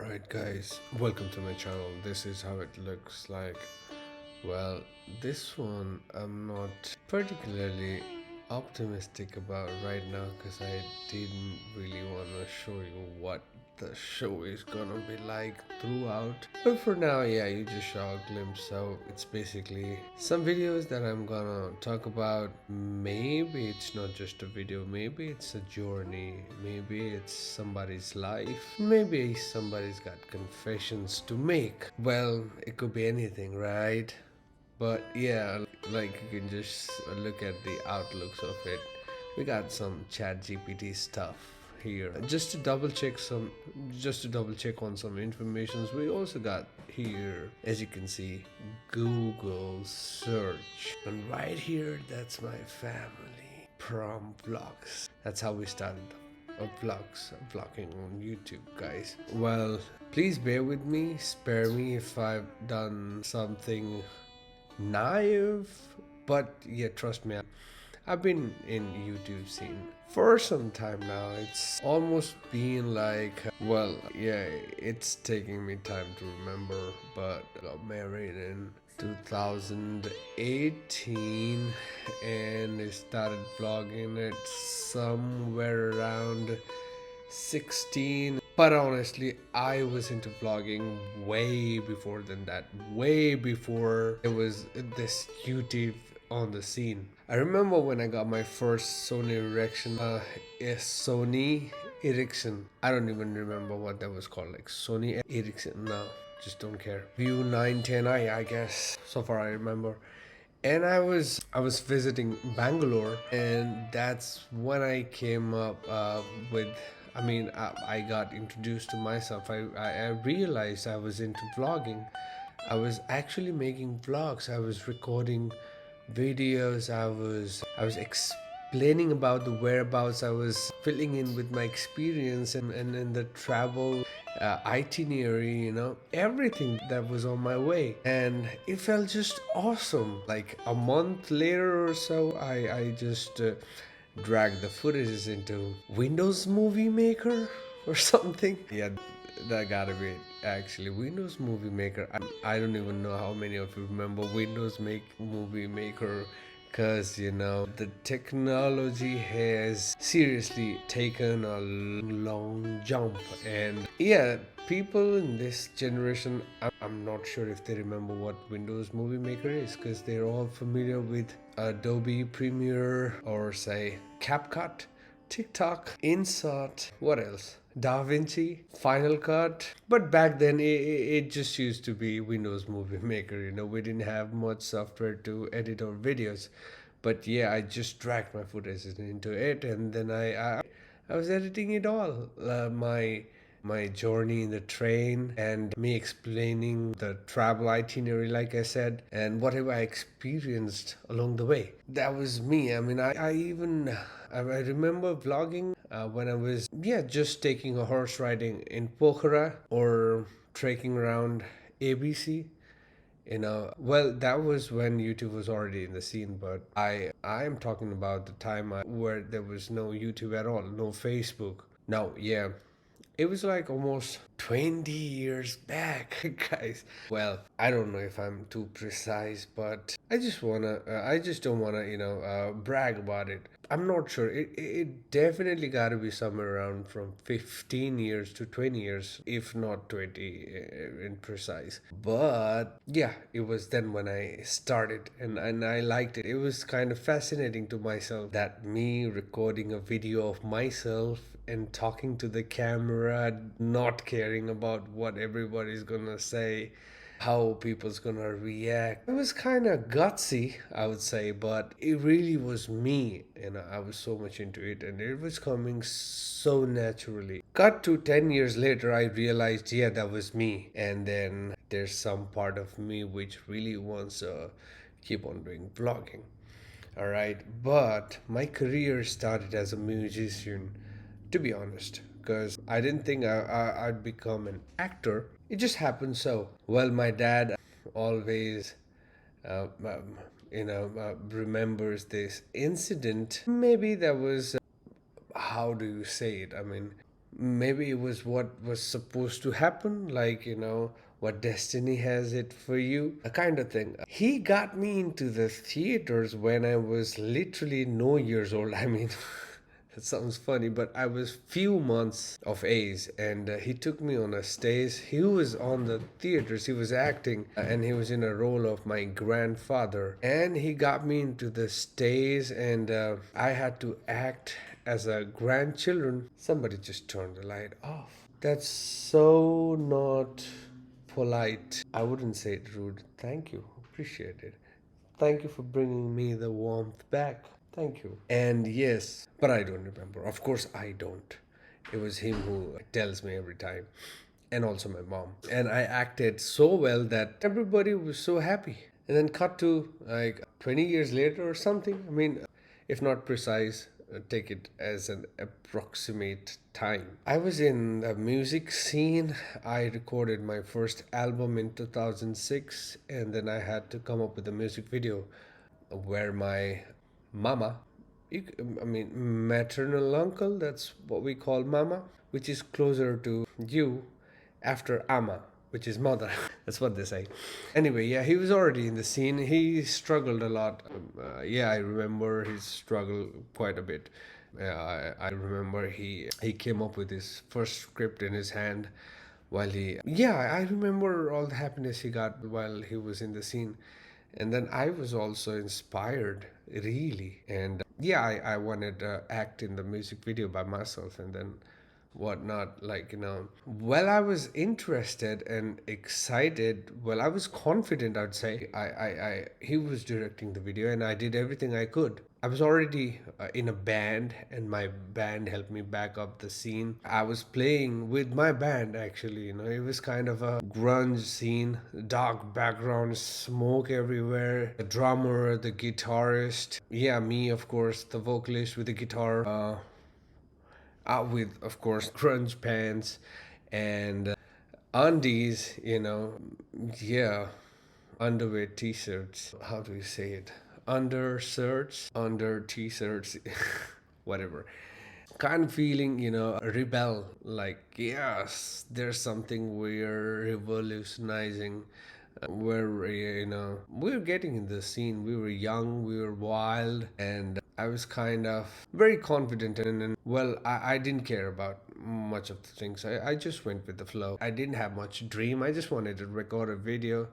Alright guys, welcome to my channel. This is how it looks like. Well, this one I'm not particularly optimistic about right now because I didn't really want to show you what the show is gonna be like throughout. But for now, yeah, you just saw a glimpse. So it's basically some videos that I'm gonna talk about. Maybe it's not just a video, maybe it's a journey, maybe it's somebody's life, maybe somebody's got confessions to make. Well, it could be anything, right? But yeah, like you can just look at the outlooks of it. We got some chat GPT stuff here just to double check on some informations. We also got here, as you can see, Google search, and right here that's my family prom vlogs. That's how we started vlogging on YouTube, guys. Well, please bear with me, spare me if I've done something naive, but yeah, trust me, I've been in YouTube scene for some time now. It's almost been like, well, yeah, it's taking me time to remember, but I got married in 2018 and I started vlogging it somewhere around 16. But honestly, I was into vlogging way before than that, way before it was this YouTube on the scene. I remember when I got my first Sony Ericsson, Sony Ericsson. I don't even remember what that was called, like Sony Ericsson. No, just don't care. View 910i, I guess. So far I remember. And I was visiting Bangalore, and that's when I came up with. I got introduced to myself. I realized I was into vlogging. I was actually making vlogs. I was recording videos. I was explaining about the whereabouts. I was filling in with my experience and the travel itinerary, everything that was on my way. And it felt just awesome. Like a month later or so, I just dragged the footages into Windows Movie Maker or something. Yeah, that gotta be it. Actually, Windows Movie Maker. I don't even know how many of you remember Movie Maker, because the technology has seriously taken a long jump. And yeah, people in this generation, I'm not sure if they remember what Windows Movie Maker is, because they're all familiar with Adobe Premiere, or say CapCut, TikTok, Insert, what else? DaVinci, Final Cut. But back then, it just used to be Windows Movie Maker. We didn't have much software to edit our videos. But yeah, I just dragged my footage into it, and then I was editing it all. My journey in the train, and me explaining the travel itinerary, like I said, and whatever I experienced along the way. That was me. I remember vlogging when I was, yeah, just taking a horse riding in Pokhara, or trekking around ABC. Well, that was when YouTube was already in the scene, but I am talking about the time where there was no YouTube at all, no Facebook. No, yeah, it was like almost 20 years back, guys. Well, I don't know if I'm too precise, but I just don't wanna, brag about it. I'm not sure. It definitely got to be somewhere around from 15 years to 20 years, if not 20 in precise. But yeah, it was then when I started, and I liked it. It was kind of fascinating to myself, that me recording a video of myself and talking to the camera, not caring about what everybody's gonna say, how people's gonna react. It was kind of gutsy, I would say, but it really was me, and I was so much into it, and it was coming so naturally. Cut to 10 years later, I realized, yeah, that was me. And then there's some part of me which really wants to keep on doing vlogging. All right, but my career started as a musician, to be honest, because I didn't think I'd become an actor. It just happened so. Well, my dad always, remembers this incident. Maybe that was, how do you say it? maybe it was what was supposed to happen, like, what destiny has it for you, a kind of thing. He got me into the theaters when I was literally no years old. I mean, that sounds funny, but I was few months of age, and he took me on a stage. He was on the theaters, he was acting, and he was in a role of my grandfather, and he got me into the stage, and I had to act as a grandchildren. Somebody just turned the light off. That's so not polite. I wouldn't say it rude. Thank you. Appreciate it. Thank you for bringing me the warmth back. Thank you. And yes, but I don't remember. Of course, I don't. It was him who tells me every time, and also my mom. And I acted so well that everybody was so happy. And then, cut to like 20 years later or something. I mean, if not precise, take it as an approximate time. I was in the music scene. I recorded my first album in 2006, and then I had to come up with a music video where my mama, I mean, maternal uncle, that's what we call mama, which is closer to you after ama, which is mother. That's what they say. Anyway, yeah, he was already in the scene. He struggled a lot. Yeah, I remember his struggle quite a bit. I remember he came up with his first script in his hand while he, yeah, I remember all the happiness he got while he was in the scene. And then I was also inspired, really. And yeah, I wanted to act in the music video by myself, and then whatnot, like, well, I was interested and excited. Well, I was confident, I'd say. He was directing the video, and I did everything I could. I was already in a band, and my band helped me back up the scene. I was playing with my band, actually. It was kind of a grunge scene, dark background, smoke everywhere. The drummer, the guitarist, yeah, me, of course, the vocalist with the guitar. With, of course, grunge pants and undies, yeah, underwear t-shirts. How do you say it? Undershirts, under t-shirts, whatever. Kind of feeling, rebel, like, yes, there's something we're revolutionizing. We're getting in the scene. We were young, we were wild, and I was kind of very confident. And well, I didn't care about much of the things. I just went with the flow. I didn't have much dream. I just wanted to record a video.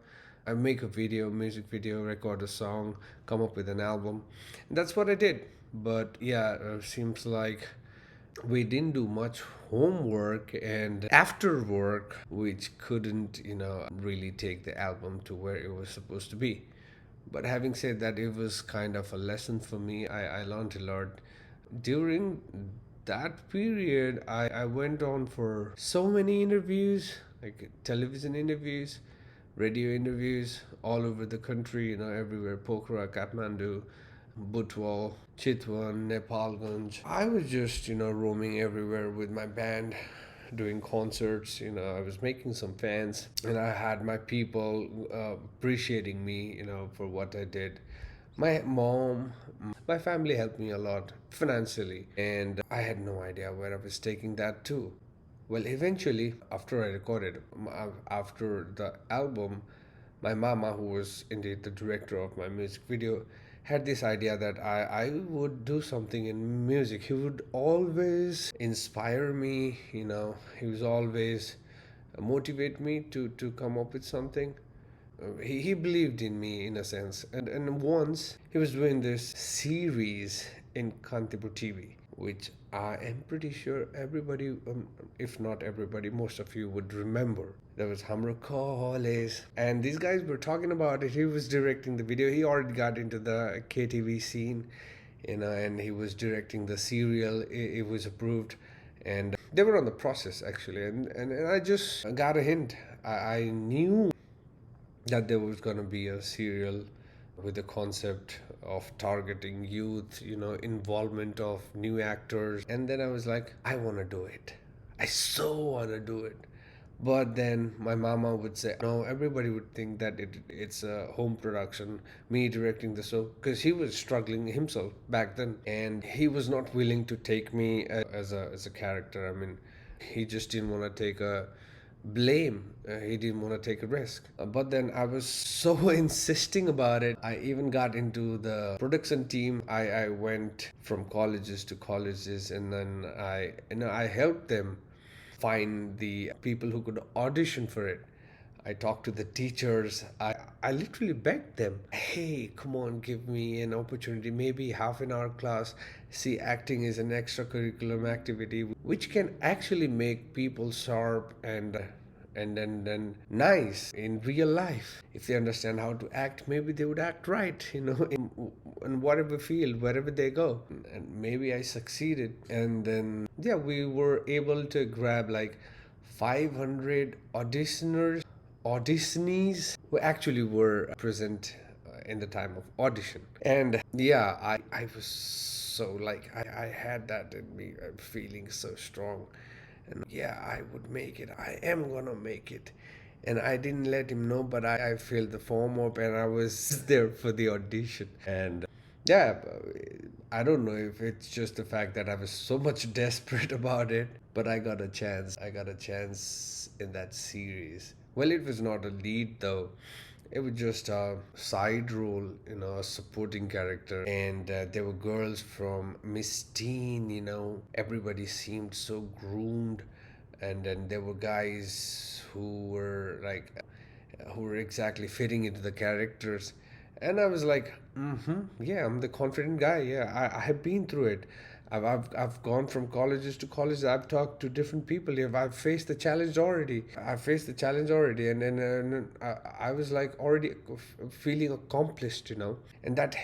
I make a video, music video, record a song, come up with an album. And that's what I did. But yeah, seems like we didn't do much homework and after work, which couldn't, really take the album to where it was supposed to be. But having said that, it was kind of a lesson for me. I learned a lot. During that period, I went on for so many interviews, like television interviews, radio interviews, all over the country, everywhere: Pokhara, Kathmandu, Butwal, Chitwan, Nepalganj. I was just, roaming everywhere with my band, doing concerts. I was making some fans, and I had my people appreciating me, for what I did. My mom, my family helped me a lot financially, and I had no idea where I was taking that to. Well, eventually, after I recorded, after the album, my mama, who was indeed the director of my music video, had this idea that I would do something in music. He would always inspire me, he was always motivate me to come up with something. He believed in me in a sense. And once he was doing this series in Kantipur TV, which I am pretty sure everybody, if not everybody, most of you would remember. There was Hamro College, and these guys were talking about it. He was directing the video. He already got into the KTV scene, and he was directing the serial. It was approved, and they were on the process, actually. And I just got a hint. I knew that there was going to be a serial with the concept of targeting youth, involvement of new actors. And then I was like, I want to do it. I so want to do it. But then my mama would say, no, everybody would think that it's a home production, me directing the show, because he was struggling himself back then. And he was not willing to take me as a character. I mean, He just didn't want to take a blame. He didn't want to take a risk. But then I was so insisting about it. I even got into the production team. I went from colleges to colleges, and then I helped them find the people who could audition for it. I talked to the teachers. I literally begged them, hey, come on, give me an opportunity, maybe half an hour class. See, acting is an extracurriculum activity which can actually make people sharp and nice in real life. If they understand how to act, maybe they would act right, in whatever field, wherever they go. And maybe I succeeded. And then, yeah, we were able to grab like 500 auditionees who actually were present in the time of audition. And yeah, I was so like, I had that in me. I'm feeling so strong. And yeah, I would make it. I am gonna make it. And I didn't let him know, but I filled the form up and I was there for the audition. And yeah, I don't know if it's just the fact that I was so much desperate about it, but I got a chance. I got a chance in that series. Well, it was not a lead though. It was just a side role, a supporting character. And there were girls from Miss Teen, everybody seemed so groomed. And then there were guys who were exactly fitting into the characters. And I was like, yeah, I'm the confident guy. Yeah, I have been through it. I've gone from colleges to colleges. I've talked to different people. I've faced the challenge already. I faced the challenge already. And then I was like already feeling accomplished, and that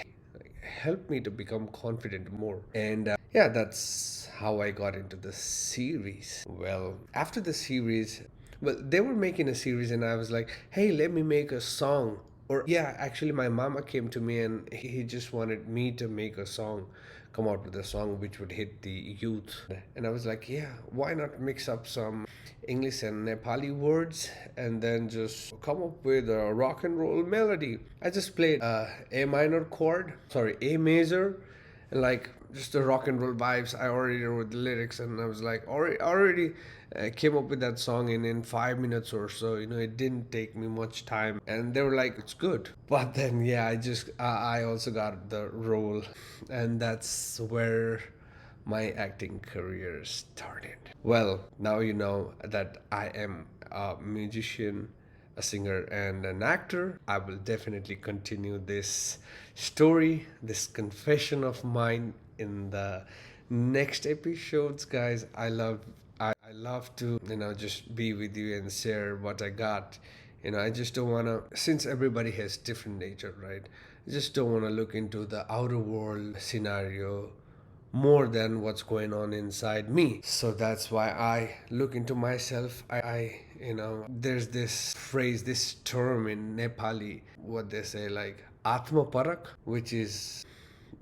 helped me to become confident more. And yeah, that's how I got into the series. Well, after the series, well, they were making a series, and I was like, hey, let me make a song. Or, yeah, actually, my mama came to me and he just wanted me to make a song, come out with a song which would hit the youth. And I was like, yeah, why not mix up some English and Nepali words and then just come up with a rock and roll melody. I just played A minor chord, sorry, A major, and like just the rock and roll vibes. I already wrote the lyrics, and I was like already came up with that song in 5 minutes or so. It didn't take me much time, and they were like, "It's good." But then, yeah, I also got the role, and that's where my acting career started. Well, now you know that I am a musician, a singer, and an actor. I will definitely continue this story, this confession of mine in the next episodes, guys. I love to, just be with you and share what I got. I just don't want to, since everybody has different nature, right? I just don't want to look into the outer world scenario more than what's going on inside me. So that's why I look into myself. There's this phrase, this term in Nepali, what they say, like Atma Parak, which is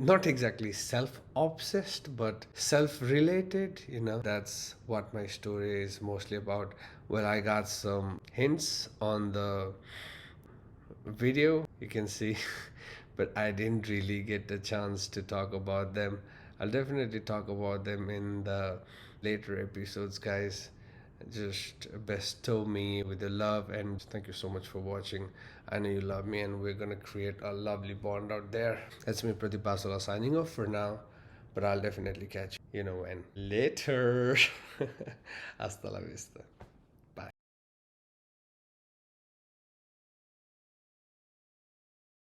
not exactly self obsessed, but self related. That's what my story is mostly about. Well, I got some hints on the video, you can see, but I didn't really get the chance to talk about them. I'll definitely talk about them in the later episodes, guys. Just bestow me with your love, and thank you so much for watching. I know you love me, and we're gonna create a lovely bond out there. That's me, Pradeep Bastola, signing off for now, but I'll definitely catch you, when. Later. Hasta la vista.